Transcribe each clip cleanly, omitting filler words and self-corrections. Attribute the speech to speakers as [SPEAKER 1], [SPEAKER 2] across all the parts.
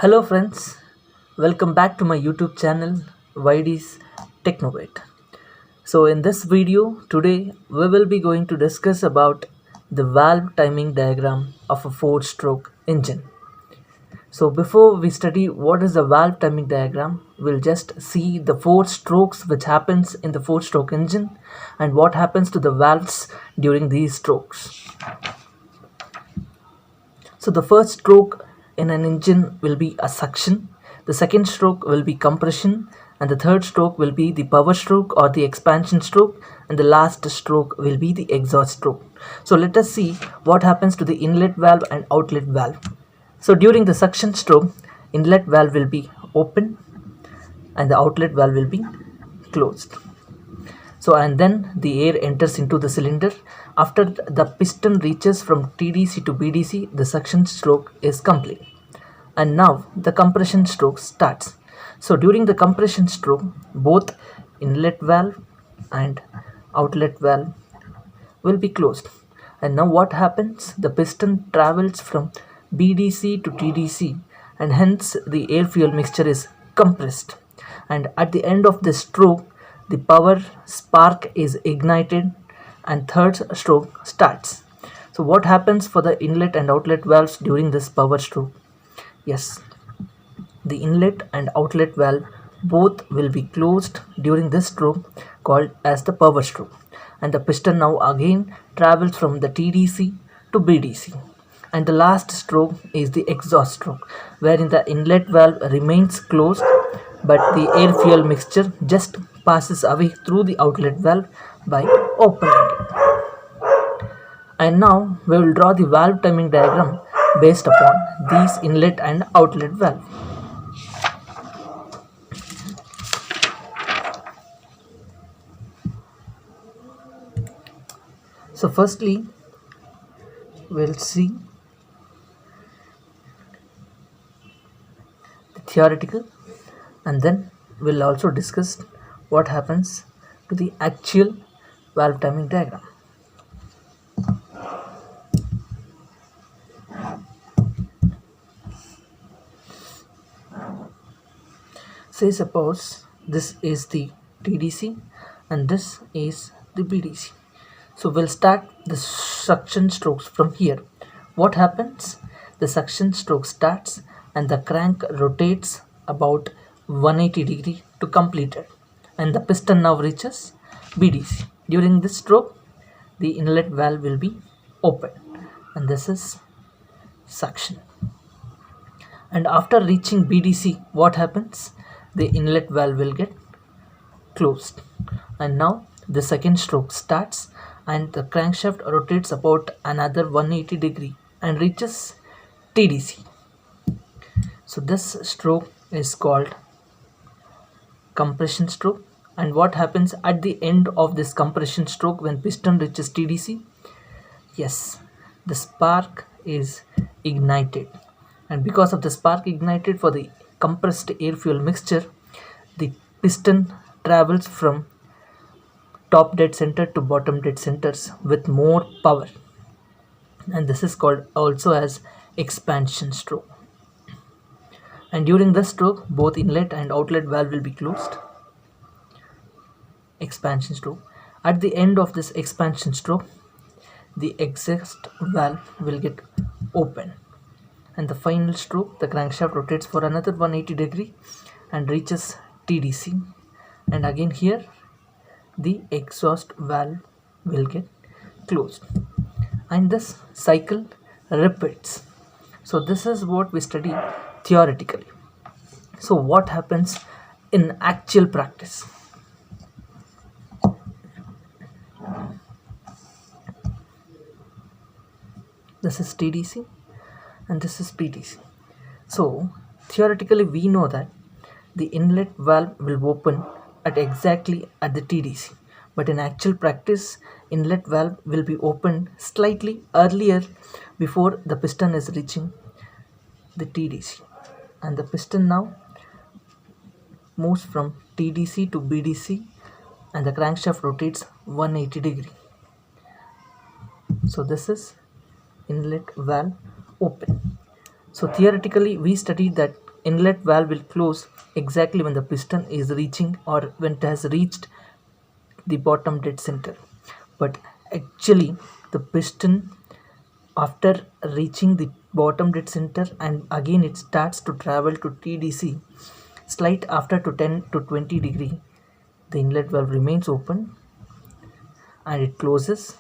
[SPEAKER 1] Hello friends, welcome back to my YouTube channel YD's Technovat. So in this video today we will be going to discuss about the valve timing diagram of a 4-stroke engine. So before we study what is the valve timing diagram, we'll just see the 4 strokes which happens in the 4-stroke engine and what happens to the valves during these strokes. So the first stroke in an engine will be a suction, the second stroke will be compression, and the third stroke will be the power stroke or the expansion stroke, and the last stroke will be the exhaust stroke. So let us see what happens to the inlet valve and outlet valve. So during the suction stroke, inlet valve will be open and the outlet valve will be closed. So and then the air enters into the cylinder. After the piston reaches from TDC to BDC, the suction stroke is complete. And now the compression stroke starts. So during the compression stroke, both inlet valve and outlet valve will be closed. And now what happens? The piston travels from BDC to TDC and hence the air fuel mixture is compressed. And at the end of the stroke, the power spark is ignited and third stroke starts. So what happens for the inlet and outlet valves during this power stroke? Yes, the inlet and outlet valve both will be closed during this stroke called as the power stroke, and the piston now again travels from the TDC to BDC. And the last stroke is the exhaust stroke, wherein the inlet valve remains closed but the air fuel mixture just passes away through the outlet valve by opening it. And now we will draw the valve timing diagram based upon these inlet and outlet valve. So firstly we'll see the theoretical, and then we'll also discuss what happens to the actual valve timing diagram. Say suppose this is the TDC and this is the BDC. So we'll start the suction strokes from here. What happens? The suction stroke starts and the crank rotates about 180 degree to complete it, and the piston now reaches BDC. During this stroke, the inlet valve will be open, and this is suction. And after reaching BDC, what happens? The inlet valve will get closed, and now the second stroke starts and the crankshaft rotates about another 180 degree and reaches TDC. So this stroke is called compression stroke. And what happens at the end of this compression stroke when piston reaches TDC? Yes, the spark is ignited, and because of the spark ignited for the compressed air fuel mixture, the piston travels from top dead center to bottom dead centers with more power, and this is called also as expansion stroke. And during this stroke, both inlet and outlet valve will be closed. Expansion stroke. At the end of this expansion stroke, the exhaust valve will get open, and the final stroke, the crankshaft rotates for another 180 degree and reaches TDC, and again here the exhaust valve will get closed, and this cycle repeats. So this is what we study theoretically. So what happens in actual practice? This is TDC and this is BDC. So theoretically we know that the inlet valve will open at exactly at the TDC, but in actual practice inlet valve will be opened slightly earlier before the piston is reaching the TDC, and the piston now moves from TDC to BDC and the crankshaft rotates 180 degree. So this is inlet valve open. So theoretically we studied that inlet valve will close exactly when the piston is reaching or when it has reached the bottom dead center. But actually, the piston, after reaching the bottom dead center, and again it starts to travel to TDC slight after to 10 to 20 degree, the inlet valve remains open and it closes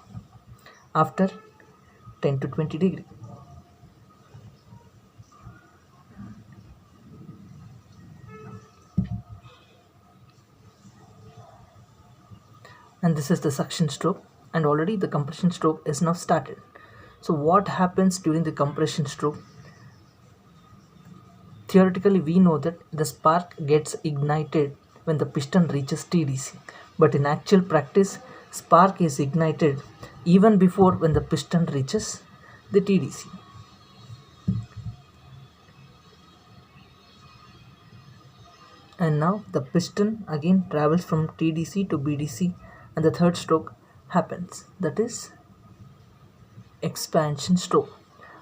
[SPEAKER 1] after 10 to 20 degree. And this is the suction stroke, and already the compression stroke is now started. So what happens during the compression stroke? Theoretically, we know that the spark gets ignited when the piston reaches TDC, but in actual practice, spark is ignited even before when the piston reaches the TDC. And now the piston again travels from TDC to BDC, and the third stroke happens, that is expansion stroke.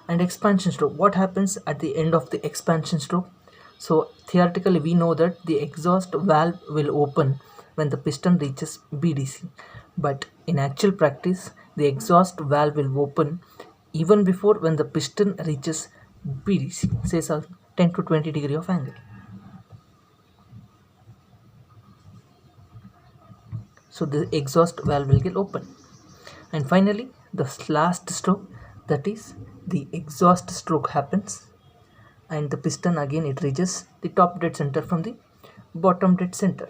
[SPEAKER 1] And expansion stroke, what happens at the end of the expansion stroke? So theoretically we know that the exhaust valve will open when the piston reaches BDC, but in actual practice the exhaust valve will open even before when the piston reaches BDC, say some 10 to 20 degree of angle. So the exhaust valve will get open. And finally the last stroke, that is the exhaust stroke happens, and the piston again it reaches the top dead center from the bottom dead center.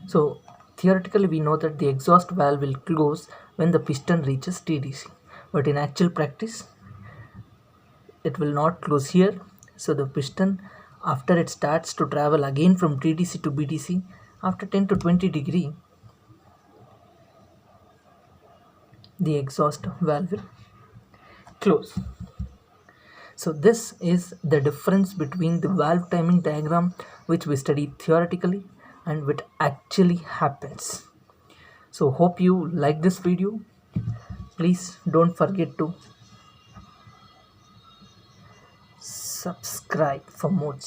[SPEAKER 1] So theoretically we know that the exhaust valve will close when the piston reaches TDC, but in actual practice it will not close here. So the piston, after it starts to travel again from TDC to BDC, after 10 to 20 degree, the exhaust valve will close. So this is the difference between the valve timing diagram which we studied theoretically and what actually happens. So hope you like this video. Please don't forget to subscribe for more.